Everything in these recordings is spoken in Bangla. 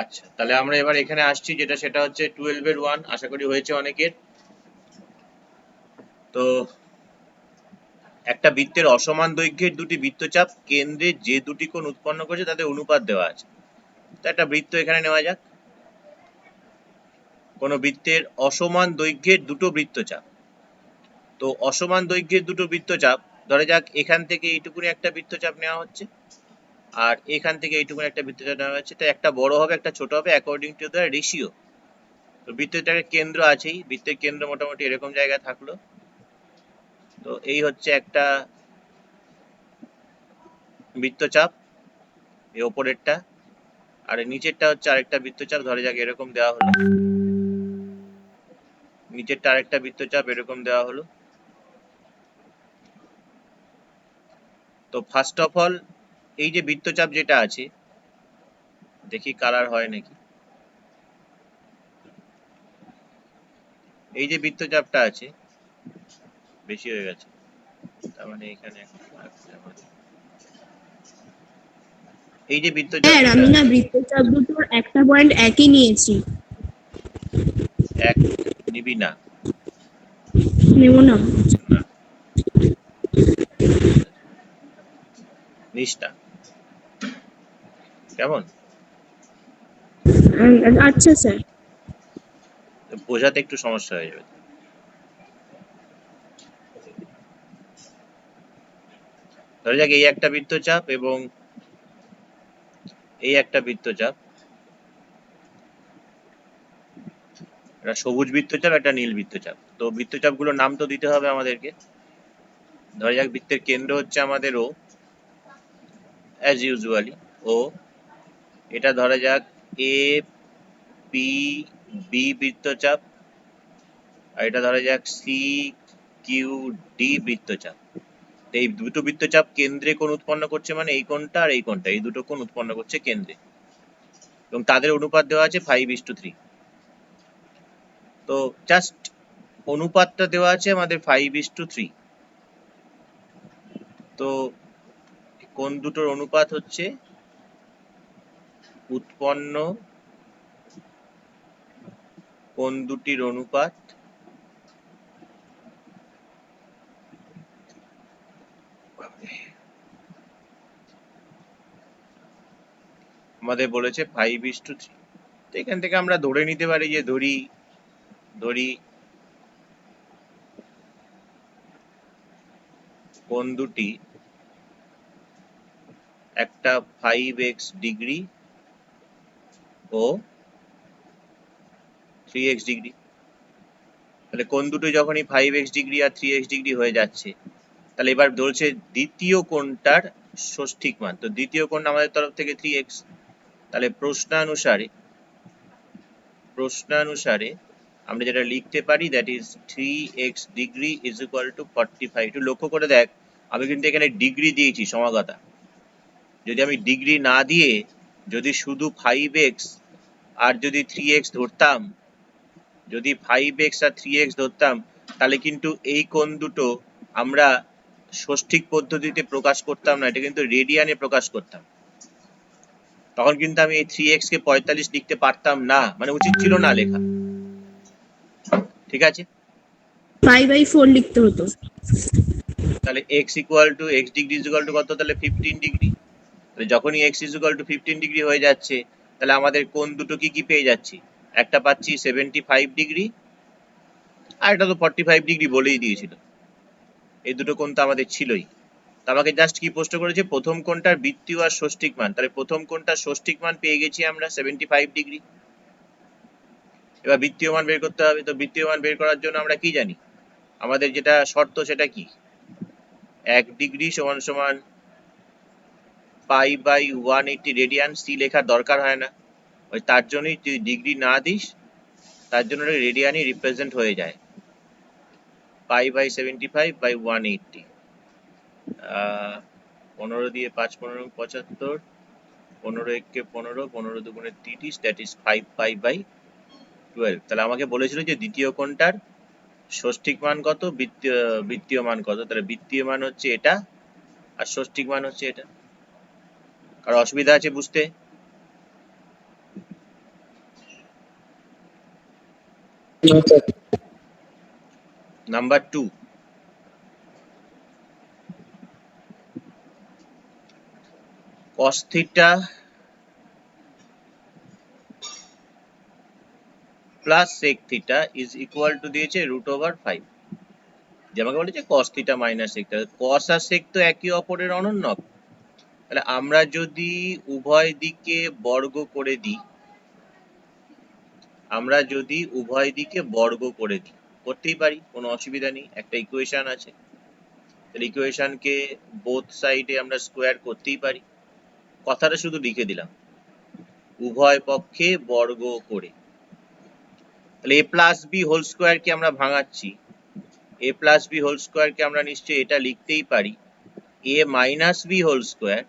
আচ্ছা, তাহলে আমরা এবার এখানে আসছি, সেটা হচ্ছে 12 এর 1, আশা করি হয়েছে অনেকের। তো একটা বৃত্তের অসমান দৈর্ঘ্যের দুটি বৃত্তচাপ কেন্দ্রে যে দুটি কোণ উৎপন্ন করেছে তাদের অনুপাত দেওয়া আছে। তো একটা বৃত্ত এখানে নেওয়া যাক। কোন বৃত্তের অসমান দৈর্ঘ্যের দুটো বৃত্তচাপ, তো অসমান দৈর্ঘ্যের দুটো বৃত্তচাপ, ধরা যাক এখান থেকে এইটুকুনি একটা বৃত্তচাপ নেওয়া হচ্ছে, আর এখান থেকে এইটুকুনি একটা বৃত্তচাপ নেওয়া হচ্ছে। তো একটা বড় হবে একটা ছোট হবে অ্যাকর্ডিং টু দ্য রেশিও। তো বৃত্তচাপের কেন্দ্র আছেই, বৃত্তের কেন্দ্র মোটামুটি এরকম জায়গায় থাকলো। তো এই হচ্ছে একটা বৃত্তচাপ, এই ওপরেরটা, আর নিচেরটা হচ্ছে আরেকটা বৃত্তচাপ, ধরা যাক এরকম দেওয়া হলো। নিচেরটা আরেকটা বৃত্তচাপ এরকম দেওয়া হলো। তো ফার্স্ট অফ অল এই যে বৃত্তচাপ যেটা আছে, দেখি কালার হয় নাকি, এই যে বৃত্তচাপটা আছে, বেশি হয়ে গেছে, তার মানে এখানে এই যে বৃত্তচাপ, স্যার আমি না বৃত্তচাপ দুটোর একটা পয়েন্ট একই নিয়েছি। এক নিবি না? নেব না। না, নিস না, কেমন? আচ্ছা স্যার। বোঝাতে একটু সমস্যা হয়ে যাবে। ধরা যাক এই একটা বৃত্তচাপ এবং এই একটা বৃত্তচাপ, একটা সবুজ বৃত্তচাপ, একটা নীল বৃত্তচাপ। তো বৃত্তচাপগুলোর নাম তো দিতে হবে আমাদেরকে। ধরা যাক বৃত্তের কেন্দ্র হচ্ছে আমাদের ও, অ্যাজ ইউজুয়ালি ও। এটা ধরা যাক এ পি বি বৃত্তচাপ, আর এটা ধরা যাক সি কিউ ডি বৃত্তচাপ। এই দুটো বৃত্তচাপ কেন্দ্রে কোণ উৎপন্ন করছে, মানে এই কোণটা আর এই কোণটা, এই দুটো কোণ উৎপন্ন করছে কেন্দ্রে, এবং তাদের অনুপাত দেওয়া আছে 5:3। তো জাস্ট অনুপাতটা দেওয়া আছে আমাদের 5:3। তো কোণ দুটোর অনুপাত হচ্ছে উৎপন্ন কোণ দুটির অনুপাত আমাদের বলেছে 5:3। তো এখান থেকে আমরা ধরে নিতে পারি যে ধরি কোণ দুটি একটা 5x ডিগ্রি ও 3x ডিগ্রি। তাহলে কোণ দুটো যখনই 5x ডিগ্রি আর 3x ডিগ্রি হয়ে যাচ্ছে, তাহলে এবার ধরছে দ্বিতীয় কোণটার ষষ্ঠিক মান। তো দ্বিতীয় কোণ আমাদের তরফ থেকে 3x। তাহলে প্রশ্নানুসারে আমরা যেটা লিখতে পারি, that is 3x degree is equal two 45। একটু লক্ষ্য করে দেখ, আমি কিন্তু এখানে ডিগ্রি দিয়েছি সমাগতা। যদি আমি ডিগ্রি না দিয়ে যদি শুধু 5x আর যদি 3x ধরতাম, যদি 5x আর 3x ধরতাম, তাহলে কিন্তু এই কোণ দুটো আমরা ষষ্ঠিক পদ্ধতিতে প্রকাশ করতাম না, এটা কিন্তু রেডিয়ানে প্রকাশ করতাম। তখন কিন্তু আমি এই 3x কে 45 লিখতে পারতাম না, মানে উচিত ছিল না লেখা। ঠিক আছে, 5/4 লিখতে হতো। তাহলে x equal to x degree is equal two কত, তাহলে 15 ডিগ্রি। তাহলে যখনই x is equal two 15 degree হয়ে যাচ্ছে, তাহলে আমাদের কোণ দুটো কি কি পেয়ে যাচ্ছি? একটা পাচ্ছি 75 ডিগ্রি, আর এটা তো 45 ডিগ্রি বলেই দিয়েছিল। এই দুটো কোণ তো আমাদের ছিলই। তো আমাকে জাস্ট কি প্রশ্ন করেছে, প্রথম কোণটার বৃত্তীয় আর ষষ্ঠিক মান। তাহলে প্রথম কোণটার ষষ্ঠিক মান পেয়ে গেছি আমরা 75 ডিগ্রি। এবার বৃত্তীয় মান বের করতে হবে। তো বৃত্তীয় মান বের করার জন্য আমরা কি জানি, আমাদের যেটা শর্ত সেটা কি, 1 ডিগ্রি সমান সমান π/180 রেডিয়ান। সি লেখার দরকার হয় না, ওই তার জন্যই তুই ডিগ্রি না দিস, তার জন্য রেডিয়ানই রিপ্রেজেন্ট হয়ে যায়। π/75/180, 15 দিয়ে 5 15 75, 15 একে 15, 15 দুগুণে 30, দ্যাট ইজ 5π/12। তাহলে আমাকে বলেছিল যে দ্বিতীয় কোণটার ষষ্ঠিক মান কত, বৃত্তীয় মান কত। তাহলে বৃত্তীয় মান হচ্ছে এটা, আর ষষ্ঠিক মান হচ্ছে এটা। কারো অসুবিধা আছে বুঝতে? No, sir. Number 2, cos theta plus sec theta is equal to দিয়েছে √5, যে আমাকে বলেছে cos theta minus sec theta। cos আর sec তো একে অপরের অনন্যক, তাহলে আমরা যদি উভয় দিকে বর্গ করে দিই, করতেই পারি, কোনো অসুবিধা নেই, একটা ইকুয়েশন আছে, তাহলে ইকুয়েশনকে বোথ সাইডে আমরা স্কোয়ার করতেই পারি। কথাটা শুধু লিখে দিলাম, উভয় পক্ষে বর্গ করে। তাহলে a প্লাস বি হোল স্কোয়ারকে আমরা ভাঙাচ্ছি, a প্লাস বি হোল স্কোয়ারকে আমরা নিশ্চয়ই এটা লিখতেই পারি a minus B whole square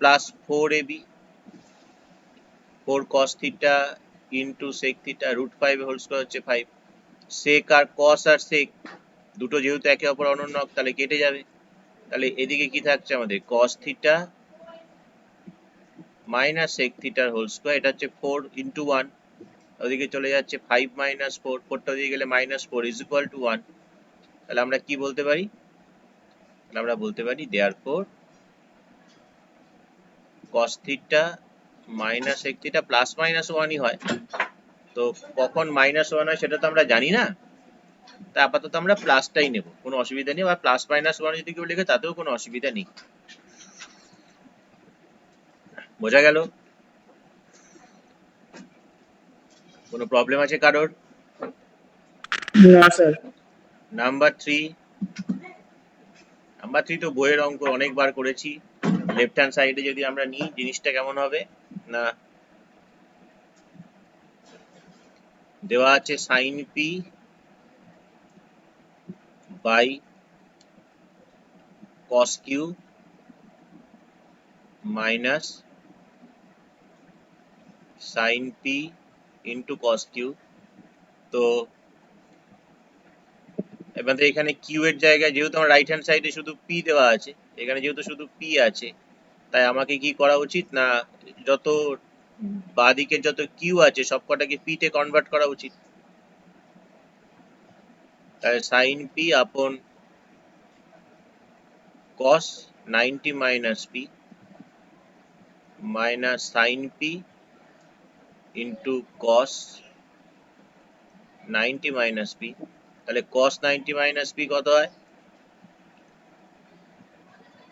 plus 4ab, 4 cos theta into sec theta, √5 whole square হচ্ছে 5। sec আর cos আর sec দুটো যেহেতু একে অপর অনন্যক, তাহলে কেটে যাবে। তাহলে এদিকে কি থাকছে আমাদের, cos থিটা মাইনাস sec থিটার হোল স্কোয়ার, এটা হচ্ছে 4 ইন্টু 1, ওদিকে চলে যাচ্ছে 5 মাইনাস 4, 4টা ওদিকে গেলে মাইনাস 4 ইজ ইকুয়াল টু 1। তাহলে আমরা কি বলতে পারি, আমরা বলতে পারি therefore cos theta minus sec theta plus minus 1ই হয়। তো কখন মাইনাস 1 হয় সেটা তো আমরা জানি না, তা আপাতত আমরা প্লাসটাই নেব, কোনো অসুবিধা নেই। আর প্লাস মাইনাস 1 যদি কেউ লিখে তাতেও কোনো অসুবিধা নেই। বোঝা গেল? কোনো প্রবলেম আছে কারোর? No, sir. নাম্বার 3 তো বইয়ের অঙ্ক অনেকবার করেছি। লেফট হ্যান্ড সাইডে যদি আমরা নিই, জিনিসটা কেমন হবে না, দেওয়া আছে sin p by cos q minus sin p into cos q। তো এবার এখানে q এর জায়গায় যেহেতু আমার রাইট হ্যান্ড সাইডে শুধু p দেওয়া আছে, এখানে যেহেতু শুধু p আছে, তাই আমাকে কি করা উচিত না, যত বাঁদিকে যত q আছে সবকটাকে p তে কনভার্ট করা উচিত। তাহলে sin p আপন cos 90 minus p minus sin p into cos 90 minus p। তাহলে cos 90 মাইনাস p কত হয়,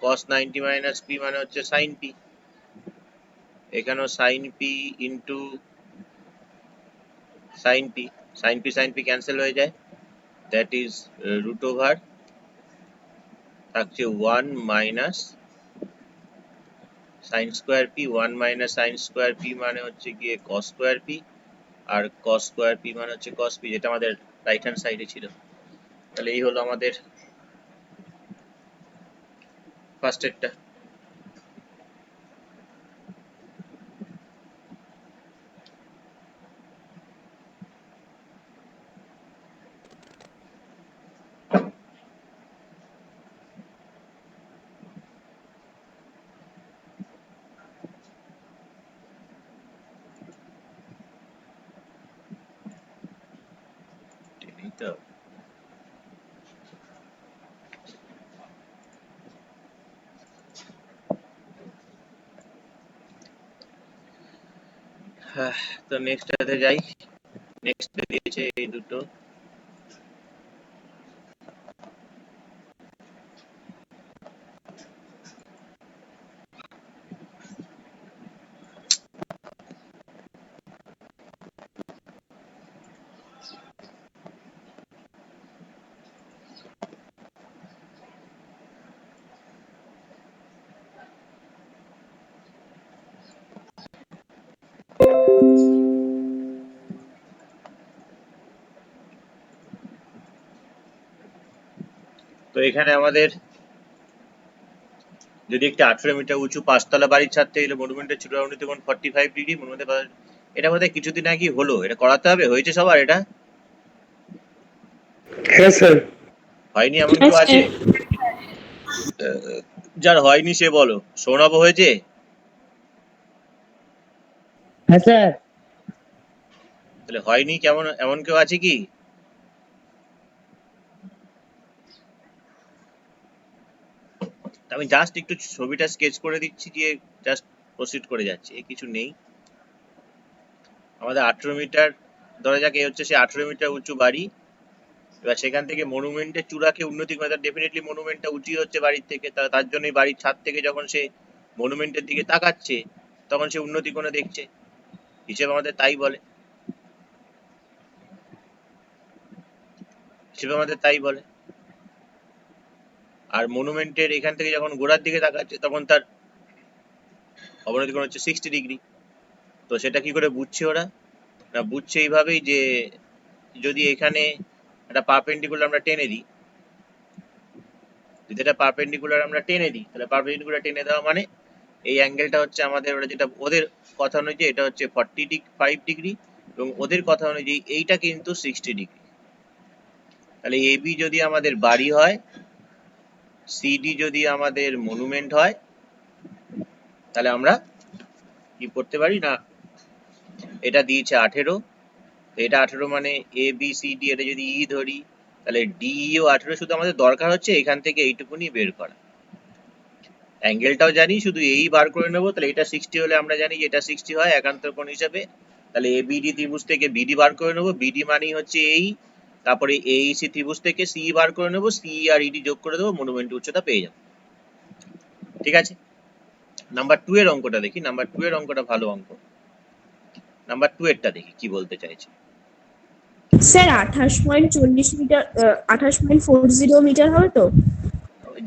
cos 90 মাইনাস p মানে হচ্ছে sin p, এখানেও sin p into sin p, sin p cancel হয়ে যায়, দ্যাট ইজ রুট ওভার থাকছে 1 minus sin square p, 1 minus sin square p মানে হচ্ছে গিয়ে cos স্কোয়ার p, আর cos স্কোয়ার p মানে হচ্ছে cos p, যেটা আমাদের রাইট হ্যান্ড সাইডে ছিল। তাহলে এই হলো আমাদের ফার্স্ট এডটা। তো তো নেক্সট এতে যাই, নেক্সট দিয়েছে এই দুটো। তো এখানে আমাদের যদি একটা 18 মিটার উঁচু 5তলা বাড়ি ছাড়তে গেলে মনুমেন্টের ছোট রাউন্ডে কোণ 45 ডিগ্রি, মনুমেন্টের এটা বোধহয় কিছুদিন আগে হলো, এটা করাতে হবে, হয়েছে সবার এটা? হ্যাঁ স্যার। হয়নি এমন কেউ আছে? যার হয়নি সে বলো, সৌরভ হয়েছে? হ্যাঁ স্যার। তাহলে হয়নি কেমন, এমন কেউ আছে কি? আমি জাস্ট একটু ছবিটা স্কেচ করে দিচ্ছি, দিয়ে জাস্ট প্রসিড করে যাচ্ছি, কিছু নেই। আমাদের 18 মিটার, ধরা যাক এই হচ্ছে সে 18 মিটার উঁচু বাড়ি। এবার সেখান থেকে মনুমেন্টের চূড়াকে উন্নতি করে, ডেফিনেটলি মনুমেন্টটা উঁচুই হচ্ছে বাড়ির থেকে, তার জন্যই বাড়ির ছাদ থেকে যখন সে মনুমেন্টের দিকে তাকাচ্ছে তখন সে উন্নতি কোণে দেখছে, হিসেবে আমাদের তাই বলে, হিসেবে আমাদের তাই বলে। আর মনুমেন্টের এখান থেকে যখন গোড়ার দিকে তাকাচ্ছে তখন তার অবনতি কোণ হচ্ছে 60 ডিগ্রি। তো সেটা কি করে বুঝছে ওরা? না, বুঝছে এইভাবেই যে যদি এখানে একটা পারপেন্ডিকুলার আমরা টেনে দিই, যদি এটা পারপেন্ডিকুলার আমরা টেনে দিই, তাহলে পারপেন্ডিকুলার টেনে দেওয়া মানে এই অ্যাঙ্গেলটা হচ্ছে আমাদের, ওরা যেটা ওদের কথা অনুযায়ী এটা হচ্ছে 45 ডিগ্রি, এবং ওদের কথা অনুযায়ী এইটা কিন্তু 60 ডিগ্রি। তাহলে এবি যদি আমাদের বাড়ি হয়, সিডি যদি আমাদের মনুমেন্ট হয়, তাহলে আমরা কি করতে পারি না, এটা দিয়েছে 18, এটা 18 মানে এ বি সি ডি, এটা যদি ই ধরি তাহলে ডিইও 18। শুধু আমাদের দরকার হচ্ছে এখান থেকে এইটুকুনি বের করা, অ্যাঙ্গেলটাও জানি, শুধু এই বার করে নেবো। তাহলে এটা 60 হলে আমরা জানি যে এটা 60 হয় একান্তর কোণ হিসাবে। তাহলে এবিডি ত্রিভুজ থেকে বিডি বার করে নেবো, বিডি মানেই হচ্ছে এই, তারপরে এইসি ত্রিভুজ থেকে সি বার করে নেবো, সি আর ইডি যোগ করে দেবো, মনুমেন্টের উচ্চতা পেয়ে যাবো। ঠিক আছে, নাম্বার 2 এর অঙ্কটা দেখি। নাম্বার 2 এর অঙ্কটা ভালো অঙ্ক। নাম্বার 2 এরটা দেখি কি বলতে চাইছে। স্যার 28.40 মিটার, 28.40 মিটার হবে তো?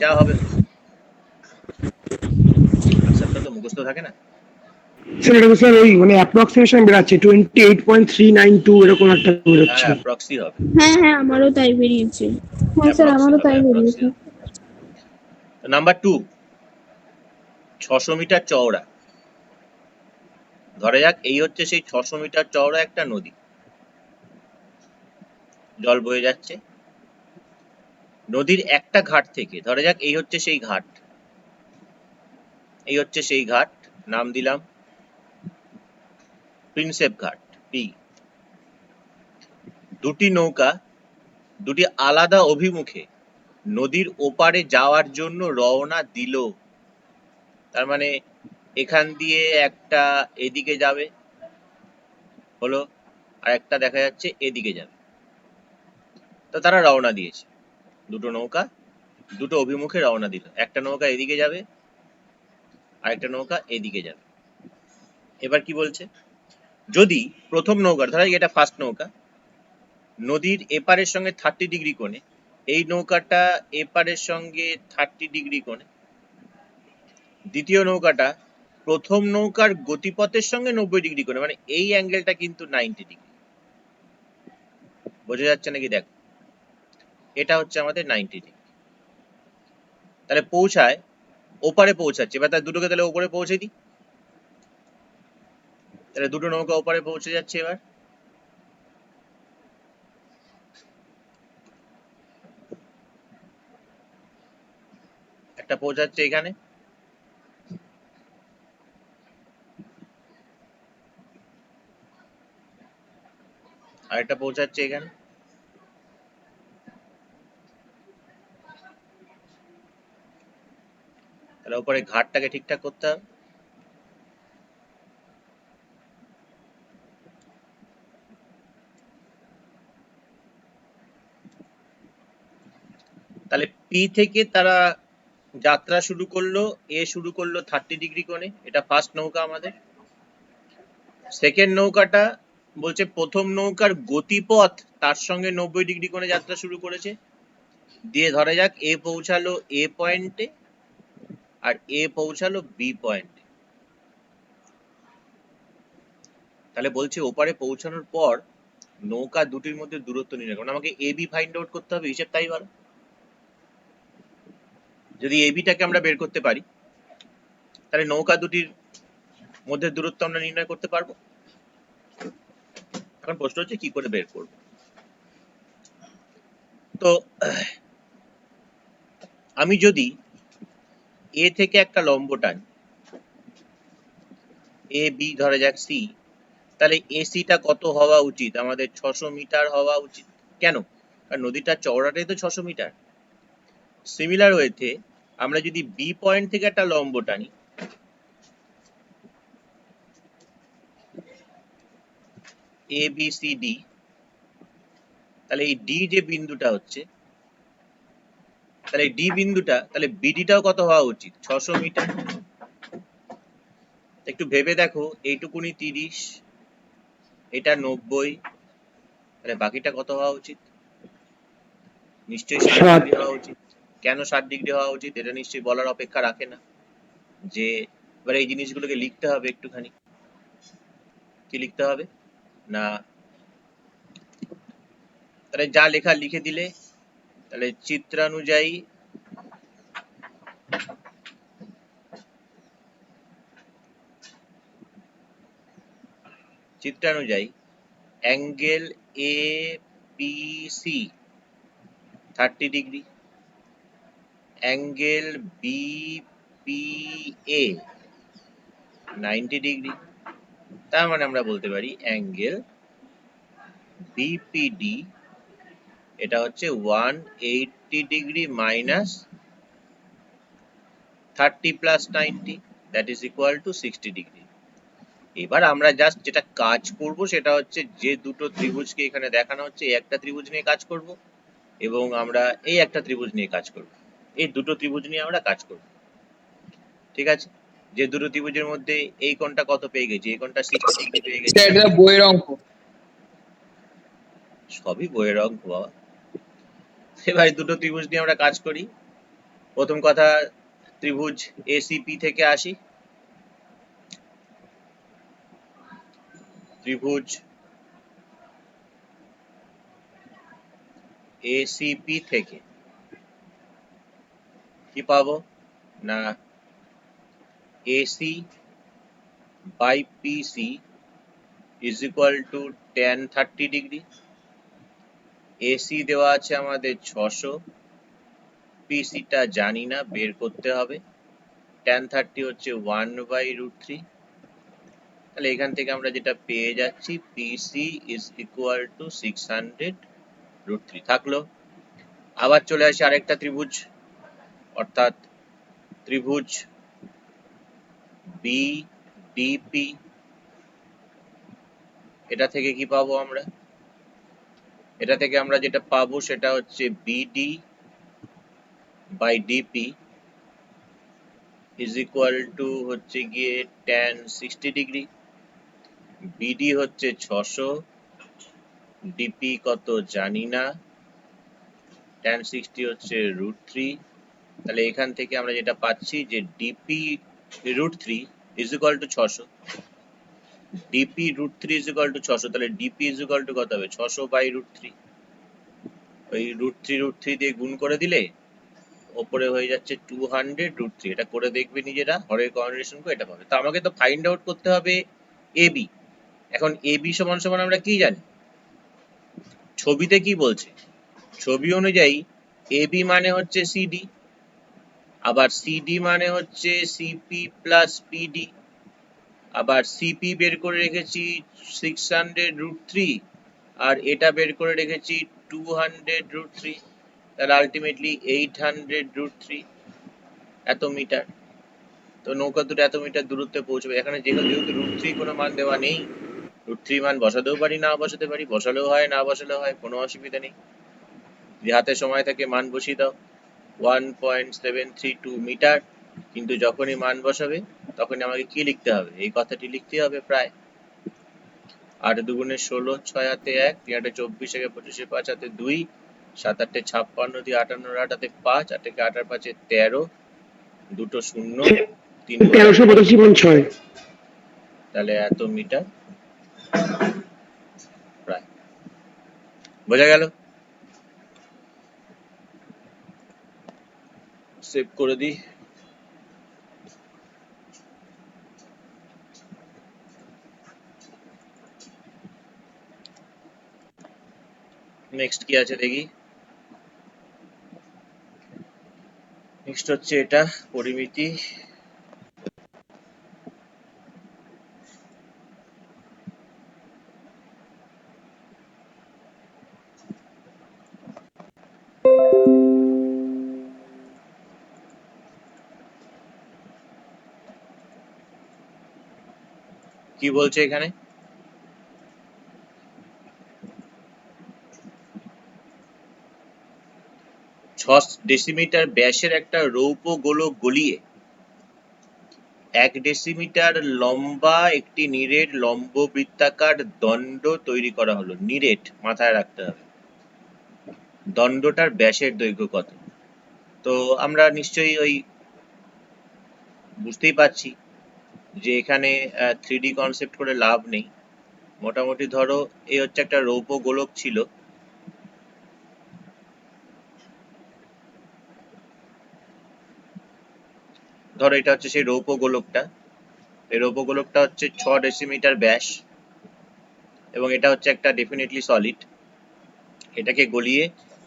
যা হবে, আনসারটা তো মুখস্থ থাকে না। স্যার এটা তো স্যার ওই মানে অ্যাপ্রক্সিমেশন বেরাচ্ছে 28.392 এরকম একটা হ্যাঁ, বেরোচ্ছে। অ্যাপ্রক্সি হবে, হ্যাঁ হ্যাঁ, আমারও তাই বেরিয়েছে। হ্যাঁ স্যার, অ্যাপ্রক্সি আমারও হবে, তাই অ্যাপ্রক্সি বেরিয়েছে। হবে। নাম্বার 2, 600 মিটার চওড়া, ধরা যাক এই হচ্ছে সেই 600 মিটার চওড়া একটা নদী, জল বয়ে যাচ্ছে। নদীর একটা ঘাট থেকে, ধরা যাক এই হচ্ছে সেই ঘাট, এই হচ্ছে সেই ঘাট, নাম দিলাম প্রিন্সেপ ঘাট পি। দুটি নৌকা দুটি আলাদা অভিমুখে নদীর ওপারে যাওয়ার জন্য রওনা দিল। তার মানে এখান দিয়ে একটা এদিকে যাবে হলো, আর একটা দেখা যাচ্ছে এদিকে যাবে। তো তারা রওনা দিয়েছে, দুটো নৌকা দুটো অভিমুখে রওনা দিল, একটা নৌকা এদিকে যাবে আর একটা নৌকা এদিকে যাবে। এবার কি বলছে, যদি প্রথম নৌকা, ধরা এটা ফার্স্ট নৌকা, নদীর এপারের সঙ্গে 30 ডিগ্রি কোণে, এই নৌকাটা এপারের সঙ্গে 30 ডিগ্রি কোণে, দ্বিতীয় নৌকাটা প্রথম নৌকার গতিপথের সঙ্গে 90 ডিগ্রি কোণে, মানে এই অ্যাঙ্গেলটা কিন্তু 90 ডিগ্রি। বোঝা যাচ্ছে নাকি? দেখো, এটা হচ্ছে আমাদের 90 ডিগ্রি। তাহলে পৌঁছায়, ওপারে পৌঁছাচ্ছে। এবার তার দুটোকে তাহলে ওপরে পৌঁছে দিই, তাহলে দুটো নৌকা ওপারে পৌঁছে যাচ্ছে। এবার একটা পৌঁছাচ্ছে এখানে, আর একটা পৌঁছাচ্ছে এখানে। তাহলে ওপরে ঘাটটাকে ঠিকঠাক করতে হবে। তাহলে পি থেকে তারা যাত্রা শুরু করলো, এ শুরু করলো 30 ডিগ্রি কোণে, এটা ফার্স্ট নৌকা আমাদের। সেকেন্ড নৌকাটা বলছে প্রথম নৌকার গতিপথ তার সঙ্গে 90 ডিগ্রি কোণে যাত্রা শুরু করেছে, দিয়ে ধরা যাক এ পৌঁছালো এ পয়েন্টে আর এ পৌঁছালো বি পয়েন্টে। তাহলে বলছে ওপারে পৌঁছানোর পর নৌকা দুটির মধ্যে দূরত্ব নির্ণয় করুন। আমাকে এ বি ফাইন্ড আউট করতে হবে, হিসেব তাই বলো। যদি এ বিটাকে আমরা বের করতে পারি তাহলে নৌকা দুটির মধ্যে দূরত্ব আমরা নির্ণয় করতে পারবো। এখন প্রশ্ন হচ্ছে কি করে বের করব। তো আমি যদি এ থেকে একটা লম্ব টানি, এ বি ধরা যাক সি, তাহলে এসিটা কত হওয়া উচিত? আমাদের 600 মিটার হওয়া উচিত। কেন? কারণ নদীটার চওড়াটাই তো 600 মিটার। সিমিলার ওয়েতে আমরা যদি বি পয়েন্ট থেকে একটা লম্ব টানি, এ বি সি ডি, তাহলে এই ডি যে বিন্দুটা হচ্ছে, তাহলে ডি বিন্দুটা, তাহলে বিডিটাও কত হওয়া উচিত? 600 মিটার। একটু ভেবে দেখো, এইটুকুনি 30, এটা 90, তাহলে বাকিটা কত হওয়া উচিত? নিশ্চয়ই 60 7। ডিগ্রি হওয়া উচিত। কেন 60 ডিগ্রি হওয়া উচিত? এটা নিশ্চয়ই বলার অপেক্ষা রাখে না। যে এবার এই জিনিসগুলোকে লিখতে হবে একটুখানি। কি লিখতে হবে না, তাহলে যা লেখা লিখে দিলে, তাহলে চিত্রানুযায়ী angle A P C 30 degree, angle B P A 90 degree. তার মানে আমরা বলতে পারি অ্যাঙ্গেল বিপিডি এটা হচ্ছে 180 degree minus 30 plus 90, that is equal two 60 degree. এবার আমরা জাস্ট যেটা কাজ করব সেটা হচ্ছে, যে দুটো ত্রিভুজকে এখানে দেখানো হচ্ছে, এই একটা ত্রিভুজ নিয়ে কাজ করব এবং আমরা এই একটা ত্রিভুজ নিয়ে কাজ করব। এই দুটো ত্রিভুজ নিয়ে আমরা কাজ করব, ঠিক আছে? যে দুটো ত্রিভুজের মধ্যে এই কোণটা কত পেয়ে গেছি? এই কোণটা 60 ডিগ্রি পেয়ে গেছি। এটা বইয়ের অঙ্ক। সবই বইয়ের অঙ্ক বাবা। এবার দুটো ত্রিভুজ নিয়ে আমরা কাজ করি। প্রথম কথা, ত্রিভুজ এসিপি থেকে আসি। ত্রিভুজ এসিপি থেকে কি পাবো না, AC by PC is equal to tan 30 degree. AC দেওয়া আছে আমাদের 600, PC টা জানি না, বের করতে হবে। tan 30 হচ্ছে 1/√3। তাহলে এখান থেকে আমরা যেটা পেয়ে যাচ্ছি, PC is equal to 600√3 থাকলো। আবার চলে আসি আরেকটা ত্রিভুজ, অর্থাৎ ত্রিভুজ BDP। এটা থেকে কি পাবো আমরা? এটা থেকে আমরা যেটা পাবো সেটা হচ্ছে BD by DP is equal to হচ্ছে গিয়ে tan 60 ডিগ্রি। BD হচ্ছে 600, DP কত জানি না, tan 60 হচ্ছে √3। তাহলে এখান থেকে আমরা যেটা পাচ্ছি যে DP √3 is equal to 600, DP √3 is equal to 600, তাহলে DP is equal to কত হবে? 600/√3। ওই √3 দিয়ে গুণ করে দিলে ওপরে হয়ে যাচ্ছে 200√3। এটা করে দেখবে নিজেরা, হরের কোঅর্ডিনেশন করে এটা পাবে। তো আমাকে তো ফাইন্ড আউট করতে হবে AB। এখন AB সমান সমান আমরা কি জানি? ছবিতে কি বলছে? ছবি অনুযায়ী AB মানে হচ্ছে CD, আবার CD মানে হচ্ছে CP প্লাস PD, আবার CP বের করে রেখেছি 600√3, আর এটা বের করে রেখেছি 200√3, তাহলে আলটিমেটলি 800√3 এত মিটার। তো নৌকা দুটো এত মিটার দূরত্বে পৌঁছবে। এখানে যেহেতু √3 কোনো মান দেওয়া নেই, √3 মান বসাতেও পারি, না বসাতে পারি, বসালেও হয়, না বসালেও হয়, কোনো অসুবিধা নেই। যে হাতে সময় থাকে মান বসিয়ে দাও, 1.732 মিটার। কিন্তু যখনই মান বসাবে তখনই আমাকে কি লিখতে হবে? এই কথাটি লিখতে হবে প্রায়। 8 দুগুণে 16, 6 হাতে 1, 3 হাতে 24, 1 25, 5 হাতে 2, 7 8 56, 2 58, 8 হাতে 5, 8 থেকে 8 আর 5 13, দুটো শূন্য, 3 1385.6। তাহলে এত মিটার প্রায়। বোঝা গেল? সেভ করে দিই। নেক্সট কি আছে দেখি। নেক্সট হচ্ছে এটা, পরিমিতি। কি বলছে এখানে? ছ ডেসিমিটার ব্যাসের একটা রৌপ্য গোলক গলিয়ে 1 ডেসিমিটার লম্বা একটি নিরেট লম্ববৃত্তাকার দণ্ড তৈরি করা হলো। নিরেট মাথায় রাখতে হবে। দণ্ডটার ব্যাসের দৈর্ঘ্য কত? তো আমরা নিশ্চয়ই ওই বুঝতেই পারছি যে এখানে 3D কনসেপ্ট করে লাভ নেই। মোটামুটি ধরো এই হচ্ছে একটা রৌপ্য গোলক ছিল, ধরো এটা হচ্ছে সেই রৌপ্য গোলকটা। এই রৌপ্য গোলকটা হচ্ছে 6 ডেসিমিটার ব্যাস এবং এটা হচ্ছে একটা ডেফিনেটলি সলিড। এটাকে গলিয়ে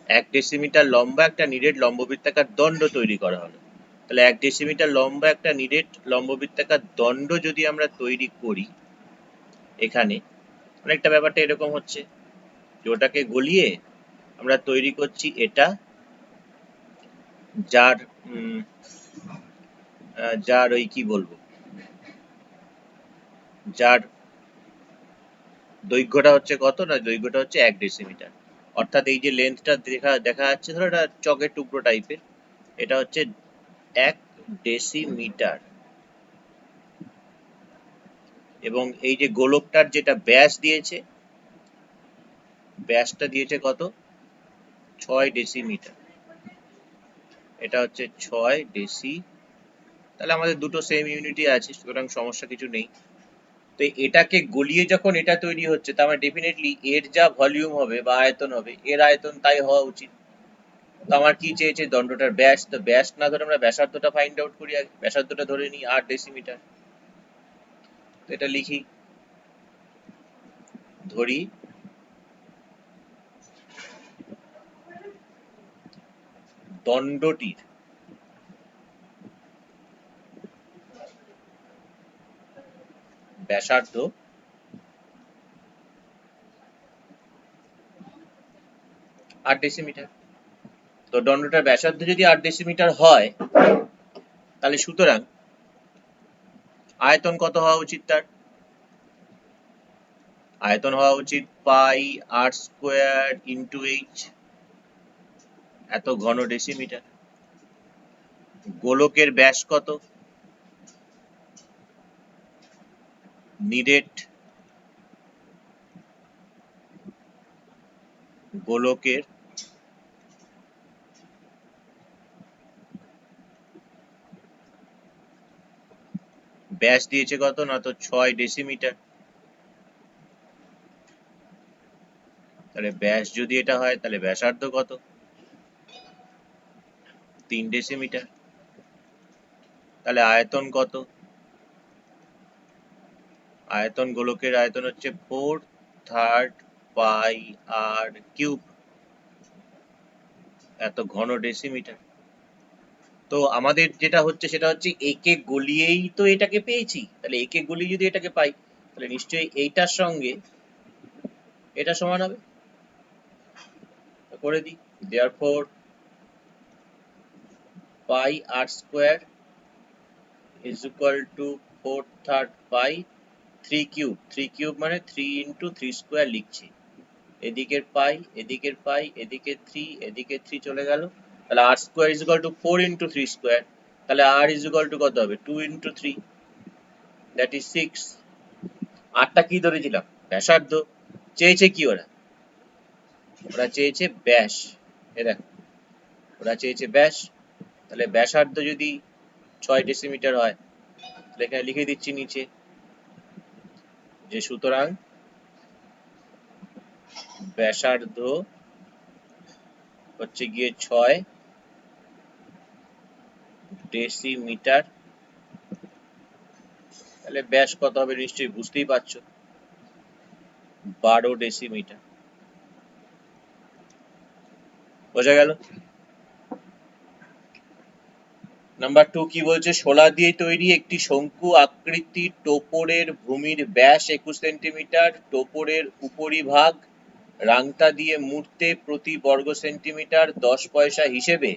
1 ডেসিমিটার লম্বা একটা নিরেট লম্ববৃত্তাকার দণ্ড তৈরি করা হলো। তাহলে 1 ডেসিমিটার লম্বা একটা নিরেট লম্ববৃত্তাকার দণ্ড যদি আমরা তৈরি করি, এখানে অনেকটা ব্যাপারটা এরকম হচ্ছে যে ওটাকে গলিয়ে আমরা তৈরি করছি এটা, যার যার ওই কি বলবো, যার দৈর্ঘ্যটা হচ্ছে কত না, দৈর্ঘ্যটা হচ্ছে 1 ডেসিমিটার। অর্থাৎ এই যে লেন্থটা দেখা যাচ্ছে, ধরো এটা চকের টুকরো টাইপের, এটা হচ্ছে 1 ডেসিমিটার। এবং এই যে গোলকটার যেটা ব্যাস দিয়েছে, ব্যাসটা দিয়েছে কত? 6 ডেসিমিটার। এটা হচ্ছে 6 ডেসি। তাহলে আমাদের দুটো সেম ইউনিটই আছে, সুতরাং সমস্যা কিছু নেই। তো এটাকে গলিয়ে যখন এটা তৈরি হচ্ছে, তার মানে ডেফিনেটলি এর যা ভলিউম হবে বা আয়তন হবে, এর আয়তন তাই হওয়া উচিত। তো আমার কি চেয়েছে? দণ্ডটার ব্যাস। তো ব্যাস না ধরে আমরা ব্যাসার্ধটা ফাইন্ড আউট করি আগে। ব্যাসার্ধটা ধরে নিই 8 ডেসিমিটার। তো এটা লিখি, ধরি দণ্ডটির ব্যাসার্ধ 8 ডেসিমিটার। তো দণ্ডটার ব্যাসার্ধ যদি 8 ডেসিমিটার হয়, তাহলে সুতরাং আয়তন কত হওয়া উচিত? তার আয়তন হওয়া উচিত পাই আর স্কোয়ার ইন্টু এইচ, এত ঘন ডেসিমিটার। গোলকের ব্যাস কত? নিরেট গোলকের ব্যাস দিয়েছে কত না, তো 6 ডেসিমিটার। তাহলে ব্যাস যদি এটা হয়, তাহলে ব্যাসার্ধ কত? 3 ডেসিমিটার। তাহলে আয়তন কত? আয়তন, গোলকের আয়তন হচ্ছে 4/3 পাই আর কিউব, এত ঘন ডেসিমিটার। তো আমাদের যেটা হচ্ছে সেটা হচ্ছে একে গলিয়েই তো এটাকে পেয়েছি। তাহলে একে গলিয়ে যদি এটাকে পাই, তাহলে নিশ্চয়ই এইটার সঙ্গে এটা সমান হবে। করে দিই, therefore pi r square is equal to 4/3 pi 3 cube. 3 cube মানে 3 ইন্টু 3 স্কোয়ার লিখছি। এদিকের পাই, এদিকের পাই, এদিকে 3, এদিকে 3 চলে গেল। তাহলে আর square is equal to 4 into 3 square. তাহলে আর is equal to কত হবে? 2 ইন্টু 3, that is 6। আরটা কি ধরেছিলাম? ব্যাসার্ধ। চেয়েছে কি ওরা? ওরা চেয়েছে ব্যাস। এ দেখো, ওরা চেয়েছে ব্যাস। তাহলে ব্যাসার্ধ যদি 6 ডেসিমিটার হয়, তাহলে এখানে লিখে দিচ্ছি নিচে যে সুতরাং ব্যাসার্ধ হচ্ছে গিয়ে 6 ডেসিমিটার। তাহলে ব্যাস কত হবে নিশ্চয়ই বুঝতেই পারছো, 12 ডেসিমিটার। বোঝা গেল? নাম্বার 2 কি বলছে? শোলা দিয়ে তৈরি একটি শঙ্কু আকৃতির টোপরের ভূমির ব্যাস 21 সেন্টিমিটার। টোপরের উপরিভাগ রাংতা দিয়ে মুড়তে প্রতি বর্গ সেন্টিমিটার 10 পয়সা হিসেবে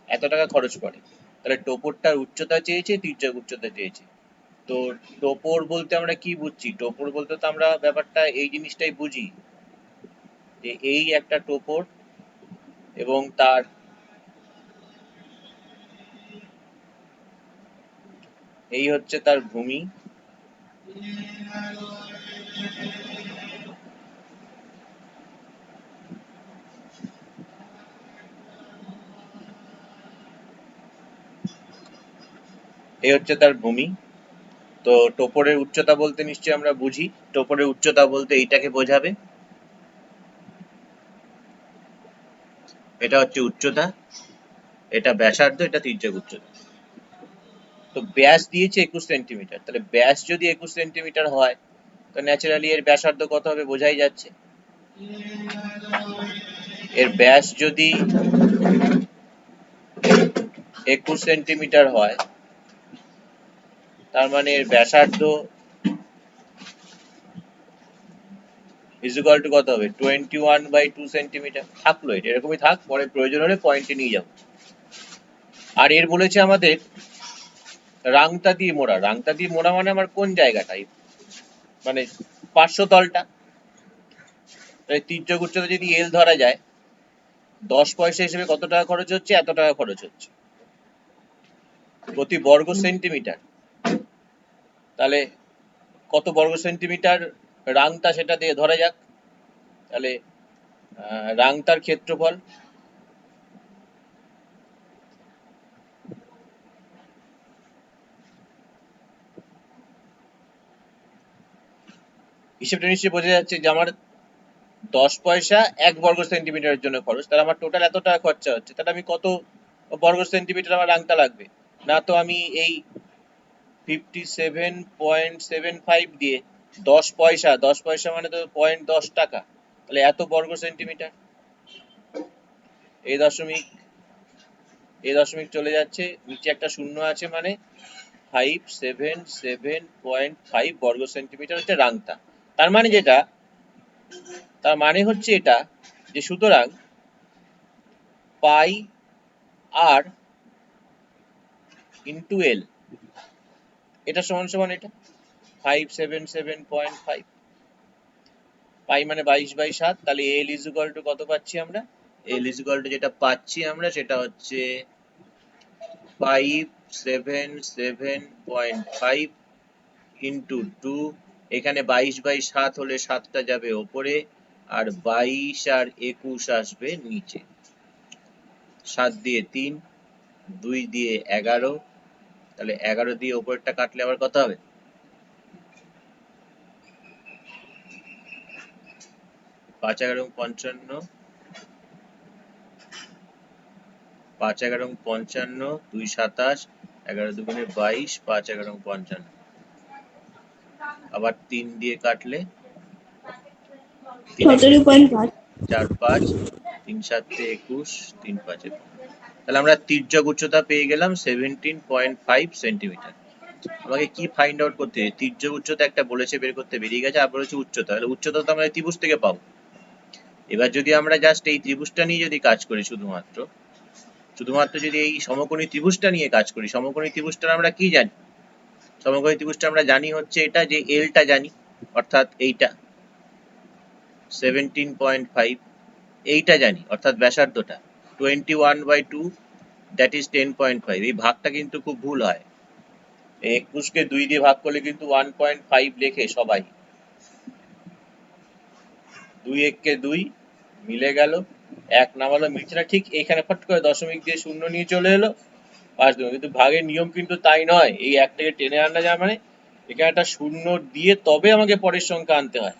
এত টাকা খরচ পড়ে। তাহলে টোপরটার উচ্চতা চেয়েছে, তির্যক উচ্চতা চেয়েছে। তো টোপর বলতে আমরা কি বুঝছি? টোপর বলতে তো আমরা ব্যাপারটা এই জিনিসটাই বুঝি যে এই একটা টোপর এবং তার এই হচ্ছে তার ভূমি, এই হচ্ছে তার ভূমি। তো টোপরের উচ্চতা বলতে নিশ্চয়ই আমরা বুঝি, টোপরের উচ্চতা বলতে এইটাকে বোঝাবে, এটা হচ্ছে উচ্চতা, এটা ব্যাসার্ধ, এটা তির্যক উচ্চতা। তো ব্যাস দিয়েছে 21 সেন্টিমিটার, তাহলে ব্যাস যদি 21 সেন্টিমিটার হয় তো ন্যাচারালি এর ব্যাসার্ধ কত হবে বোঝাই যাচ্ছে। এর ব্যাস যদি 21 সেন্টিমিটার হয় তার মানে এর ব্যাসার্ধ ইজ ইকুয়াল টু কত হবে? 21/2 সেন্টিমিটার। থাকলো, এটা এরকমই থাক, পরে প্রয়োজন হলে পয়েন্টে নিয়ে যাবো। আর এর বলেছে আমাদের রাংতা দিয়ে মোড়া। রাংতা দিয়ে মোড়া মানে আমার কোন জায়গাটাই, মানে পার্শ্বতলটা। তাই তির্যক উচ্চতা যদি এল ধরা যায়, 10 পয়সা হিসেবে কত টাকা খরচ হচ্ছে? এত টাকা খরচ হচ্ছে প্রতি বর্গ সেন্টিমিটার। তাহলে কত বর্গ সেন্টিমিটার রাংতা সেটা দিয়ে ধরা যাক। তাহলে রাংতার ক্ষেত্রফল হিসেবটা নিশ্চয়ই বোঝা যাচ্ছে যে আমার 10 পয়সা 1 বর্গ সেন্টিমিটারের জন্য খরচ, তাহলে আমার টোটাল এত টাকা খরচা হচ্ছে, তাহলে আমি কত বর্গ সেন্টিমিটার আমার রাংতা লাগবে? না তো আমি এই 57.75 দিয়ে 10 পয়সা, 10 পয়সা মানে তো 0.10 টাকা, তাহলে এত বর্গ সেন্টিমিটার। এই দশমিক চলে যাচ্ছে, নিচে একটা শূন্য আছে, মানে 577.5 বর্গ সেন্টিমিটার হচ্ছে রাংতা। তার মানে হচ্ছে এটা যে সুতরাং পাই আর ইন্টু এল, এটা সমান সমান এটা 577.5। পাই মানে 22/7, তাহলে এল ইজ ইকুয়াল টু কত পাচ্ছি আমরা? এল ইজ ইকুয়াল টু যেটা পাচ্ছি আমরা সেটা হচ্ছে 577.5 ইন্টু 2। এখানে 22/7 হলে 7টা যাবে ওপরে, আর 22 আর 21 আসবে নিচে। 7 দিয়ে 3, 2 দিয়ে 11, তাহলে 11 দিয়ে ওপরটা কাটলে আবার কত হবে? 5 11 55, 5 11 55, 2 27, 11 দুগুণে 22, 5 11 55, আবার 3 দিয়ে কাটলে 17.5। 4 5, 3 7 21, 3 5 21। তাহলে আমরা তির্যক উচ্চতা পেয়ে গেলাম 17.5 সেন্টিমিটার। আমাকে কি ফাইন্ড আউট করতে হবে? তির্যক উচ্চতা একটা বলেছে বের করতে, বেরিয়ে গেছে, আর বলেছে উচ্চতা। তাহলে উচ্চতা তো আমরা ত্রিভুজ থেকে পাবো। এবার যদি আমরা জাস্ট এই ত্রিভুজটা নিয়ে যদি কাজ করি, শুধুমাত্র যদি এই সমকোণী ত্রিভুজটা নিয়ে কাজ করি, সমকোণী ত্রিভুজটা আমরা কি জানি? সমকোণী ত্রিভুজটা আমরা জানি হচ্ছে এটা, যে এলটা জানি, অর্থাৎ এইটা 17.5, এইটা জানি অর্থাৎ ব্যাসার্ধটা 21/2, দ্যাট ইজ 10.5। এই ভাগটা কিন্তু খুব ভুল হয়, 21কে 2 দিয়ে ভাগ করলে কিন্তু 1.5 লেখে সবাই। 2 1 2 মিলে গেল, 1 নামালো, মিলছে না, ঠিক এইখানে ফট করে দশমিক দিয়ে শূন্য নিয়ে চলে এলো, 5 দেবো। কিন্তু ভাগের নিয়ম কিন্তু তাই নয়, এই একটাকে টেনে আনা যায়, মানে এখানে একটা শূন্য দিয়ে তবে আমাকে পরের সংখ্যা আনতে হয়,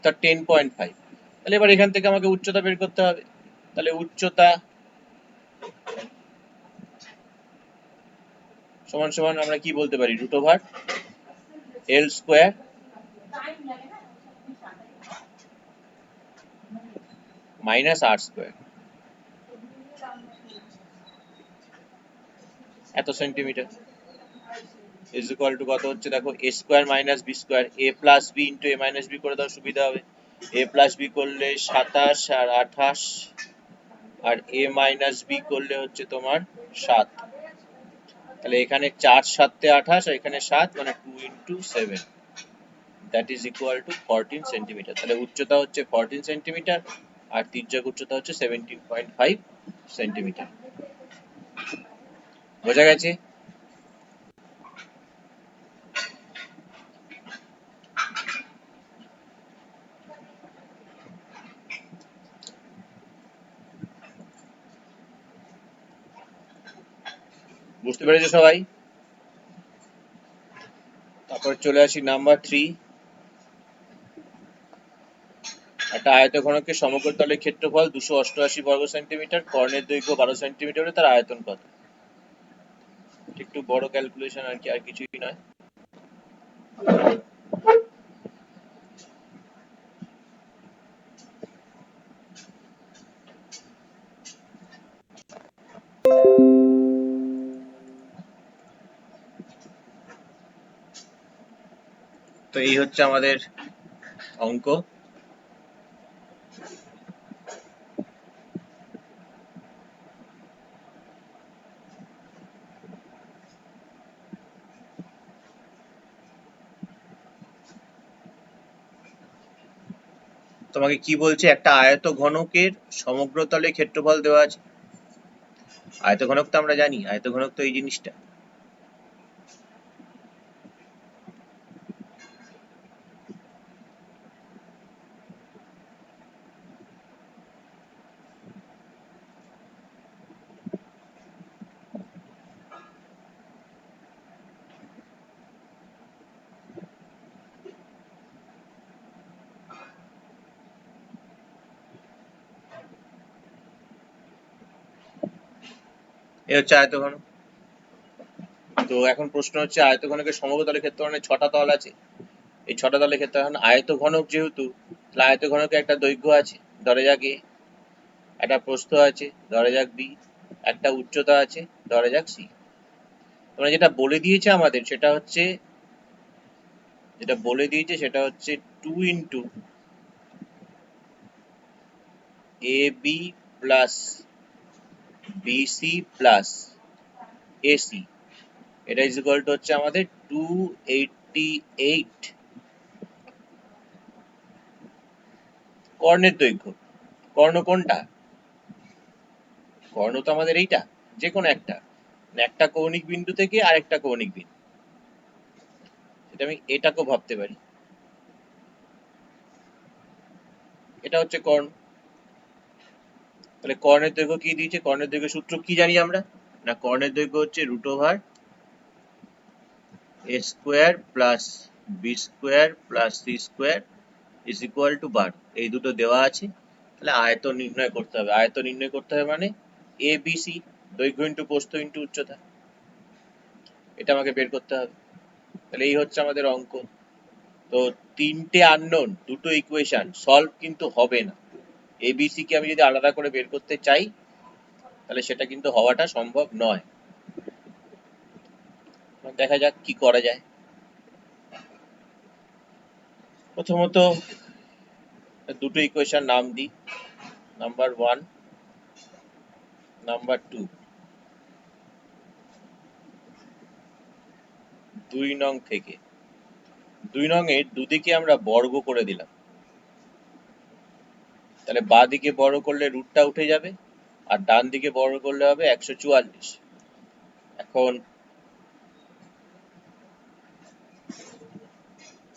তার 10.5। তাহলে এবার এখান থেকে আমাকে উচ্চতা বের করতে হবে। তাহলে উচ্চতা সমান সমান আমরা কি বলতে পারি? √, এল স্কোয়ার মাইনাস আর স্কোয়ার, এত সেন্টিমিটার, ইজ ইকুয়াল টু কত হচ্ছে দেখো, এ স্কোয়ার মাইনাস বি স্কোয়ার, এ প্লাস বি ইন্টু এ মাইনাস বি করে দাও, সুবিধা হবে। এ প্লাস বি করলে 27 আর 28, আর এ মাইনাস বি করলে হচ্ছে তোমার 7। তাহলে এখানে 4 7 28 আর এখানে 7 মানে 2 into 7 that is equal two 14 centimetre. তাহলে উচ্চতা হচ্ছে 14 সেন্টিমিটার আর তির্যক উচ্চতা হচ্ছে 17.5 সেন্টিমিটার। বোঝা গেছে? বুঝতে পেরেছো সবাই? তারপর চলে আসি নাম্বার 3। একটা আয়তঘনকের সমগ্র তলের ক্ষেত্রফল 288 বর্গ সেন্টিমিটার, কর্ণের দৈর্ঘ্য 12 সেন্টিমিটার হলে তার আয়তন কত? একটু বড় ক্যালকুলেশন আর কি, আর কিছুই নয়। তো এই হচ্ছে আমাদের অঙ্ক। তোমাকে কি বলছে? একটা আয়তঘনকের সমগ্র তলে ক্ষেত্রফল দেওয়া আছে। আয়তঘনক তো আমরা জানি, আয়তঘনক তো এই জিনিসটা। এ হচ্ছে আয়তঘনক। তো এখন প্রশ্ন হচ্ছে আয়তঘনকের সমগ্র তলের ক্ষেত্রফল মানে 6টা তল আছে। এই 6টা তলের ক্ষেত্রে এখন আয়তঘনক যেহেতু, তাহলে আয়তঘনকে একটা দৈর্ঘ্য আছে, ধরে যাক a, একটা প্রস্থ আছে, ধরে যাক b, একটা উচ্চতা আছে, ধরে যাক c। তোমরা যেটা বলে দিয়েছে আমাদের সেটা হচ্ছে 2 into ab plus bc plus ac, এটা ইজ ইকুয়াল টু হচ্ছে আমাদের 288 কর্ণের দৈর্ঘ্য। কর্ণ কোনটা? কর্ণ তো আমাদের এইটা, যে কোনো একটা কৌণিক বিন্দু থেকে আরেকটা কৌণিক বিন্দু। এটা আমি এটাকেও ভাবতে পারি, এটা হচ্ছে কর্ণ। তাহলে কর্ণের দৈর্ঘ্য কি দিয়েছে? কর্ণের দৈর্ঘ্য সূত্র কি জানি আমরা? না, কর্ণের দৈর্ঘ্য হচ্ছে √a square plus B square plus C square is equal to 12। এই দুটো দেওয়া আছে। তাহলে আয়তন নির্ণয় করতে হবে। আয়তন নির্ণয় করতে হবে মানে এ বি সি, দৈর্ঘ্য ইন্টু প্রস্থ ইন্টু উচ্চতা, এটা আমাকে বের করতে হবে। তাহলে এই হচ্ছে আমাদের অঙ্ক। তো 3টে আননোন, দুটো ইকুয়েশন সলভ কিন্তু হবে না। এবিসি কে আমি যদি আলাদা করে বের করতে চাই তাহলে সেটা কিন্তু হওয়াটা সম্ভব নয়। দেখা যাক কি করা যায়। প্রথমত দুটো ইকুয়েশন নাম দিই, নাম্বার 1, নাম্বার 2। 2 নং থেকে 2 নং এর দুদিকে আমরা বর্গ করে দিলাম। তাহলে বাঁ দিকে বর্গ করলে রুটটা উঠে যাবে আর ডান দিকে বর্গ করলে হবে 144। এখন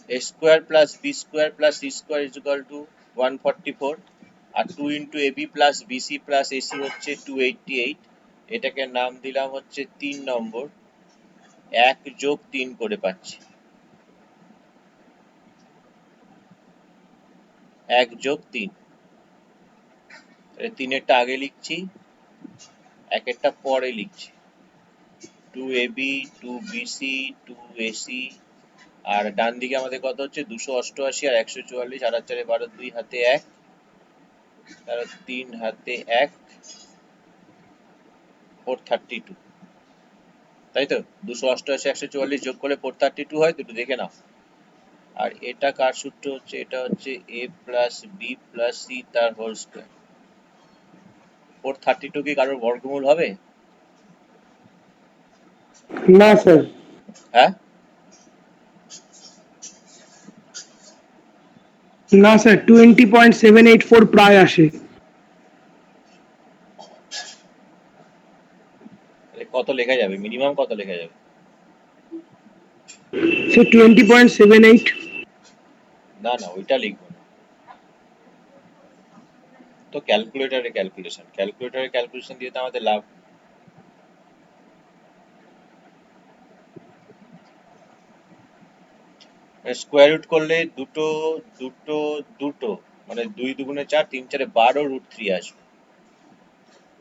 a square plus B square plus C square is equal to 144 আর 2 into AB plus BC plus AC হচ্ছে 288। এটাকে নাম দিলাম হচ্ছে 3 নম্বর। 1 যোগ 3 করে পাচ্ছি, 1 যোগ 3। তাহলে 3-এরটা আগে লিখছি, 1-এরটা পরে লিখছি। 2ab 2bc 2ac আর ডান দিকে আমাদের কত হচ্ছে 288 আর 144, আর 4 12, 2 হাতে 1, তার 3 হাতে 1, 432। তাই তো 288 144 যোগ করলে 432 হয়, দুটো দেখে নাও। আর এটা কার সূত্র হচ্ছে? এটা হচ্ছে a plus B plus C তার হোল স্কোয়ার। 432 কি কারোর বর্গমূল হবে? না স্যার, হ্যাঁ, না স্যার 20.784 প্রায় আসে। তাহলে কত লেখা যাবে, মিনিমাম কত লেখা যাবে? স্যার 20.78। না না, ওইটা লিখবো না। তো ক্যালকুলেটরে ক্যালকুলেশন দিয়ে তো আমাদের লাভ। স্কোয়ার রুট করলে দুটো দুটো দুটো, মানে 2 2 4, 3 4 12 √3 আসবে।